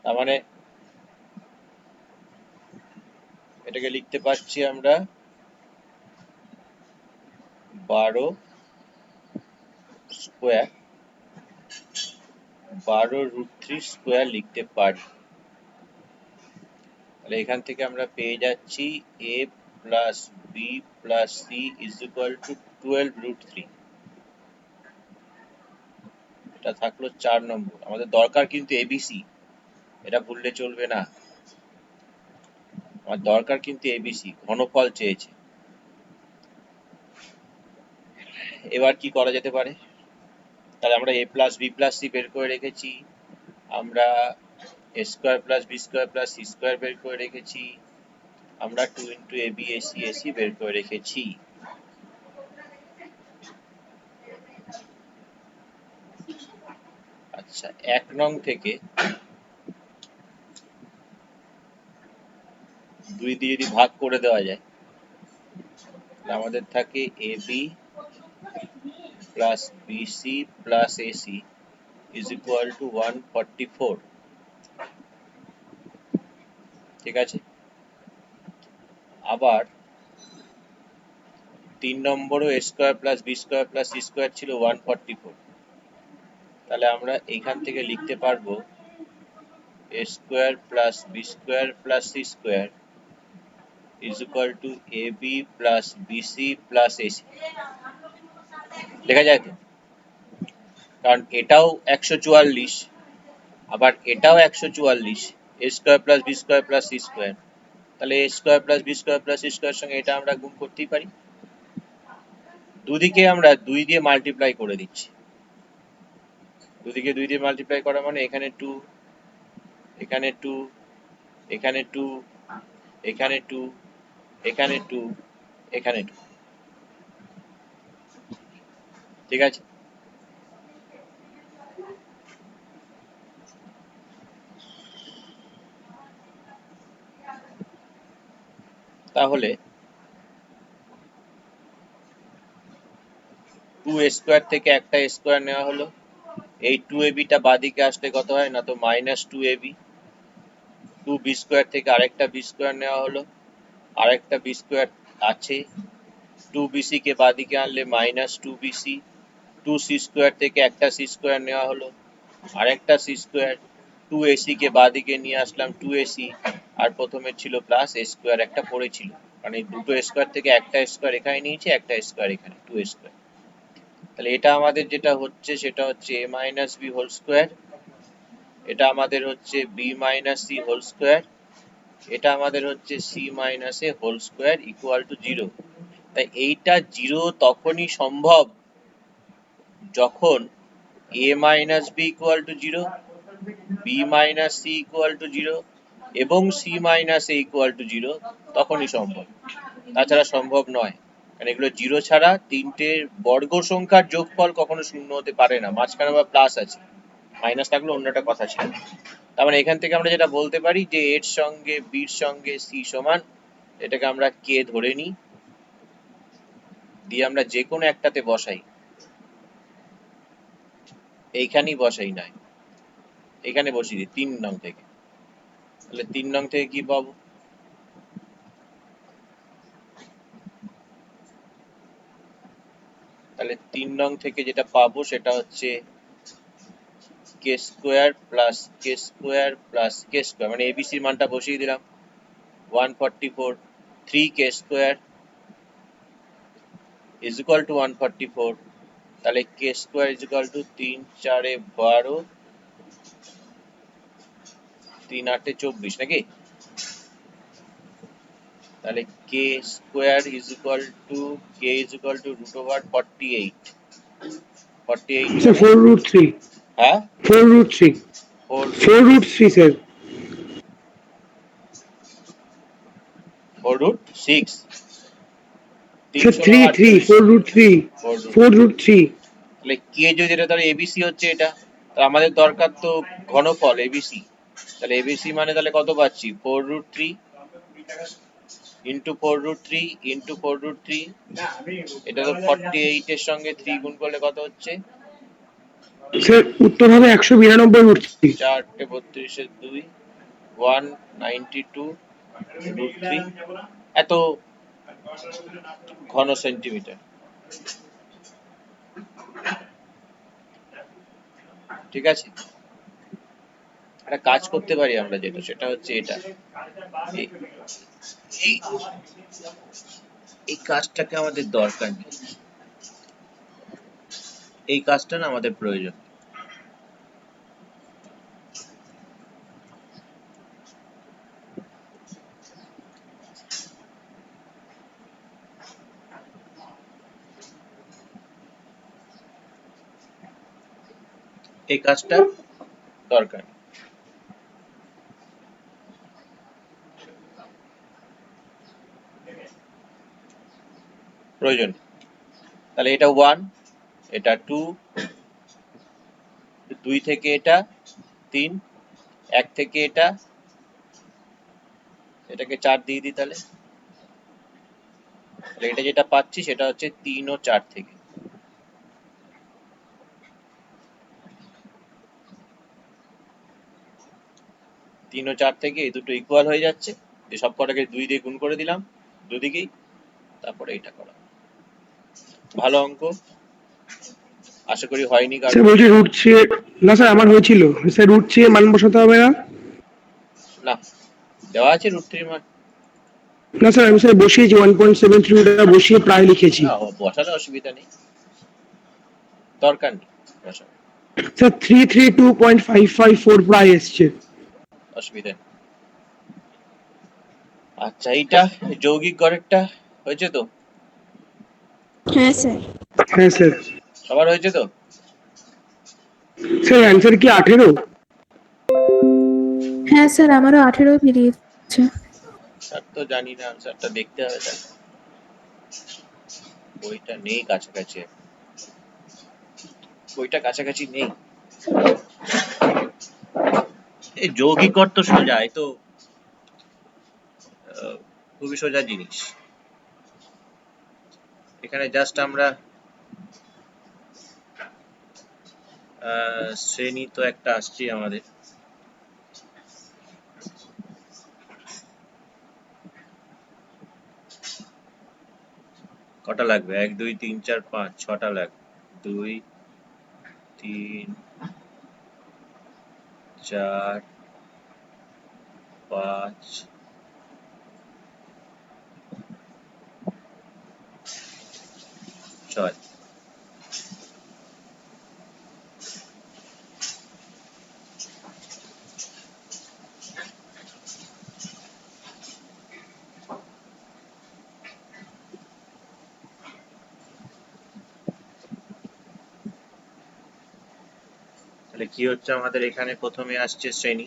তার মানে এটাকে লিখতে পারছি আমরা 12 স্কোয়ার, 12 √3 স্কোয়ার লিখতে পারি। তাহলে এখান থেকে আমরা পেয়ে যাচ্ছি a plus B plus C is equal to 12 √3। এটা থাকলো 4 নম্বর। আমাদের দরকার কিন্তু এবিসি, এটা ভুললে চলবে না। আমার দরকার কিন্তু এবিসি, ঘনফল চেয়েছে। এবার কি করা যেতে পারে? তাহলে আমরা a plus B plus C বের করে রেখেছি, আমরা a square plus B square plus C square বের করে রেখেছি, আমরা 2 into A B AC AC বের করে রেখেছি। আচ্ছা, 1 নং থেকে 2 দিয়ে যদি ভাগ করে দেওয়া যায়, তাহলে আমাদের থাকে A B plus BC plus AC is equal to 144। ঠিক আছে। আবার 3 নম্বরও A square plus B square plus C square ছিল 144। তাহলে আমরা এখান থেকে লিখতে পারবো A square plus B square plus C square is equal to A B plus BC plus AC. লেখা যায় তো? কারণ এটাও 144, আবার এটাও 144, A square plus B square plus C square. তাহলে এ square plus B square plus C square সঙ্গে এটা আমরা গুণ করতেই পারি। দুদিকে আমরা 2 দিয়ে মাল্টিপ্লাই করে দিচ্ছি। দুদিকে 2 দিয়ে মাল্টিপ্লাই করা মানে এখানে 2, এখানে 2, এখানে 2, এখানে 2, এখানে 2, এখানে 2। ঠিক আছে। তাহলে 2 স্কোয়ার থেকে একটা স্কোয়ার নেওয়া হলো, এই 2ab টা বাদিকে আসলে কত হয় না, তো -2ab। 2b স্কোয়ার থেকে আরেকটা বি স্কোয়ার নেওয়া হলো, আরেকটা বি স্কোয়ার আছে, 2bc কে বাদিকে আনলে -2bc। 2c স্কোয়ার থেকে একটা সি স্কোয়ার নেওয়া হলো, আরেকটা সি স্কোয়ার। 2ac কে বাদিকে নিয়ে আসলাম 2ac, আর প্রথমে ছিল প্লাস a স্কোয়ার একটা পড়েছিল, মানে দুটো স্কোয়ার থেকে একটা স্কোয়ার এখানে নিয়েছি, একটা স্কোয়ার এখানে, 2 স্কোয়ার। তাহলে এটা আমাদের যেটা হচ্ছে সেটা হচ্ছে a minus B whole square, এটা আমাদের হচ্ছে B minus C whole square, এটা আমাদের হচ্ছে C minus A whole square equal to 0। তাই এইটা 0 তখনই সম্ভব যখন a minus B equal to 0, B minus C equal to 0 এবং C minus A equal to 0, তখনই সম্ভব। তাছাড়া সম্ভব নয়। কারণ এগুলো 0 ছাড়া তিনটে বর্গ সংখ্যার যোগফল কখনো 0 হতে পারে না। মাঝখানে আবার প্লাস আছে, মাইনাস থাকলে অন্য একটা কথা ছিল। তার মানে এখান থেকে আমরা যেটা বলতে পারি যে এর সঙ্গে বির সঙ্গে সি সমান, এটাকে আমরা কে ধরে নিই, দিয়ে আমরা যে কোনো একটাতে বসাই, এইখানেই বসাই নাই, এখানে বসিয়ে দিই 3 নং থেকে। তাহলে 3 নং থেকে কি পাবো? তাহলে 3 নং থেকে যেটা পাবো সেটা হচ্ছে কে স্কোয়ার প্লাস কে স্কোয়ার প্লাস কে স্কোয়ার, মানে এবিসির মানটা বসিয়ে দিলাম 144, 3k square is equal to 144। তাহলে K square is equal to 3 4 12, 3 8 24 নাকি? তাহলে K square is equal to K is equal to root over 48 sir মানে 4√3 হ্যাঁ 4√3 4 4√3 স্যার 4√6 স্যার 3 3 3 48 4√3 4√3 তাহলে কে যদি এটা তাহলে এবিসি হচ্ছে এটা, তো আমাদের দরকার তো ঘনফল এবিসি। তাহলে এবিসি মানে তাহলে কত পাচ্ছি 4√3 ইন্টু 4√3 ইন্টু 4√3, এটা তো 48 এর সঙ্গে 3 গুণ করলে কত হচ্ছে, স্যার উত্তর হবে 192√3 4 32 এর 2 192√3 এত ঘন সেন্টিমিটার। ঠিক আছে, একটা কাজ করতে পারি আমরা, যেটা সেটা হচ্ছে এটা, এই- এই এই কাজটাকে আমাদের দরকার নেই, এই কাজটা না আমাদের প্রয়োজন। এই কাজটা দরকার প্রয়োজন। তাহলে এটা 1, এটা 2, 2 থেকে এটা 3, 1 থেকে এটা, এটাকে 4 দিয়ে দিই, তাহলে এটা যেটা পাচ্ছি সেটা হচ্ছে 3 ও 4 থেকে। তিন ও 4 থেকে এই দুটো ইকুয়াল হয়ে যাচ্ছে, যে সব কটাকে 2 দিয়ে গুণ করে দিলাম দুদিকেই, তারপরে এটা করা। ভালো অঙ্ক, আশা করি হয়নি স্যার কারণ। বলছি √3 না স্যার আমার হয়েছিল স্যার √3 মান বসাতে হবে না? না, দেওয়া আছে √3 মান। না স্যার আমি স্যার বসিয়েছি 1.73 ওটা বসিয়ে প্রায় লিখেছি। না, বসালে অসুবিধা নেই, দরকার নেই বসানো, স্যার 332.554 প্রায় এসছে। অসুবিধা নেই। আচ্ছা, এইটা যৌগিক গড়েরটা হয়েছে তো? হ্যাঁ স্যার। হ্যাঁ স্যার। সবার হয়েছে তো? স্যার অ্যান্সার কি 18? হ্যাঁ স্যার, আমারও 18 বেরিয়েছে। স্যার তো জানি না, আনসারটা দেখতে হবে, তাই বইটা নেই কাছাকাছি, বইটা কাছাকাছি নেই। এই যৌগিক গড় তো সোজা, এই তো খুবই সোজা জিনিস। এখানে জাস্ট আমরা শ্রেণী তো একটা আসছে আমাদের, কটা লাগবে? 1 2 3 4 5 6টা লাগবে। 2 3 4 5 6। তাহলে কি হচ্ছে আমাদের, এখানে প্রথমে আসছে শ্রেণী,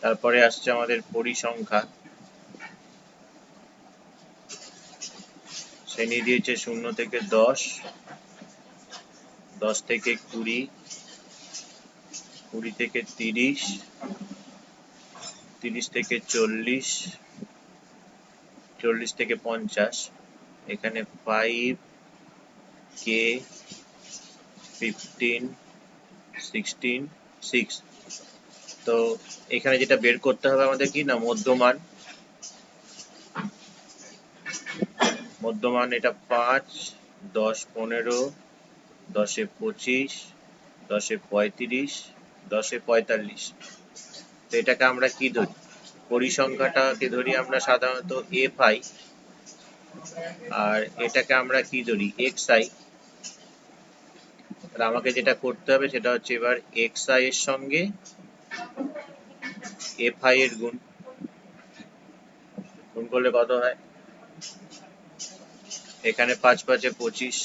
তারপরে আসছে আমাদের পরিসংখ্যা, শ্রেণী দিয়েছে 0 থেকে 10, 10 থেকে 20, 20 থেকে 30, 30 থেকে 40, 40 থেকে 50, এখানে 5, K, 15, 16, 6। তো এখানে যেটা বের করতে হবে আমাদের কি না, মধ্যমান। মধ্যমান এটা 5, 10 15, 10 25, 10 35, 10 45। তো এটাকে আমরা কি ধরি, পরিসংখ্যাটাকে ধরি আমরা সাধারণত fi, আর এটাকে আমরা কি ধরি xi, তাহলে আমাকে যেটা করতে হবে সেটা হচ্ছে এবার xi এর সঙ্গে fi এর গুণ করলে কত হয়, এখানে 5 5 25,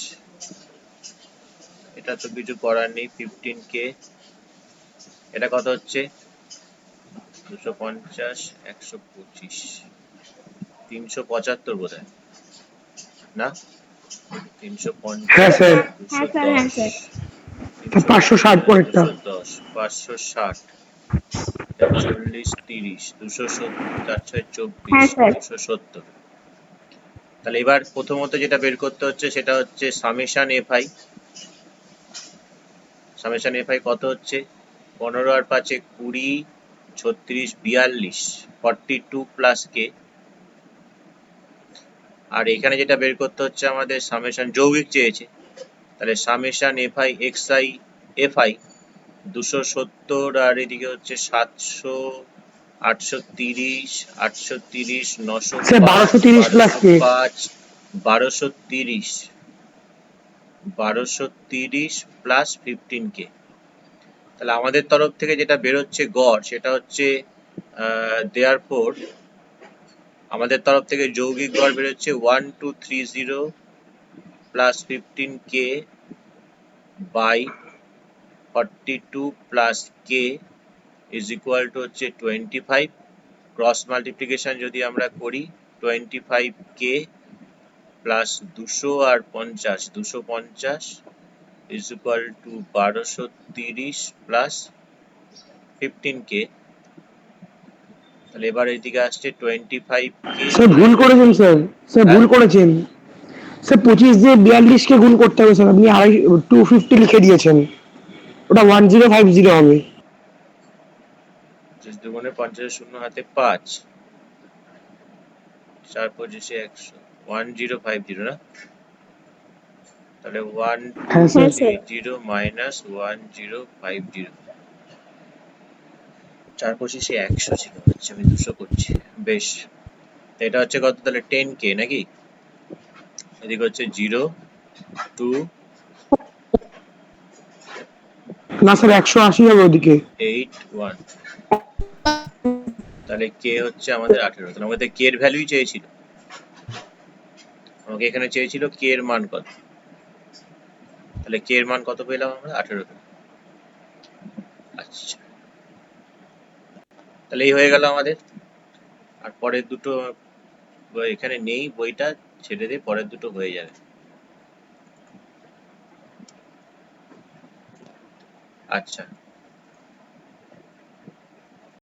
এটা তো কিছু করার নেই, 15k, এটা কত হচ্ছে 250 125 375 বোধহয় না, 350 হ্যাঁ স্যার, হ্যাঁ স্যার, হ্যাঁ 210 স্যার। 560 পরেরটা। 210 560 40 30 270 হ্যাঁ 4 স্যার। 270। তাহলে এবার প্রথমত যেটা বের করতে হচ্ছে সেটা হচ্ছে সামেশন এফআই। সামেশন এফআই কত হচ্ছে 15 আর 5 20 36 42 42 প্লাস কে। আর এখানে যেটা বের করতে হচ্ছে আমাদের সামেশন যৌগিক চেয়েছে, তাহলে সামেশন এফআই এক্সআই এফআই 270 আর এদিকে হচ্ছে 700 830 830 905 স্যার 1230 প্লাস কে। 1230 প্লাস 15k। তাহলে আমাদের তরফ থেকে যেটা বেরোচ্ছে গড় সেটা হচ্ছে দেয়ারফোর আমাদের তরফ থেকে যৌগিক গড় বেরোচ্ছে 1230 plus 15k by 42 plus k is equal to হচ্ছে 25। ক্রস মাল্টিপ্লিকেশন যদি আমরা করি 25k প্লাস 200 আর 50 250 is equal to 1230 plus 15k। তাহলে এবার এদিকে আসছে 25k স্যার ভুল করেছেন স্যার, স্যার ভুল করেছেন স্যার, 25 দিয়ে 42 কে গুণ করতে হবে স্যার, আপনি 250 লিখে দিয়েছেন, ওটা 1050 হবে। 25 দুগুণে 50 শূন্য হাতে 5 4 25 100 1050 না, তাহলে হ্যাঁ স্যার। 1230 মাইনাস 1050 4 25 100 ছিল, আচ্ছা আমি 200 করছি, বেশ। তো এটা হচ্ছে কত তাহলে 10k নাকি, এদিকে হচ্ছে 0 2 না স্যার 180 হবে ওদিকে। 8 1, তাহলে k হচ্ছে আমাদের 18। তাহলে আমাদের k এর ভ্যালুই চেয়েছিল, আমাকে এখানে চেয়েছিল k এর মান কত, তাহলে k এর মান কত পেলাম আমরা 18 পেলাম। আচ্ছা, তাহলে এই হয়ে গেল আমাদের। আর পরের দুটো এখানে নেই, বইটা ছেড়ে দিয়ে পরের দুটো হয়ে যাবে। আচ্ছা।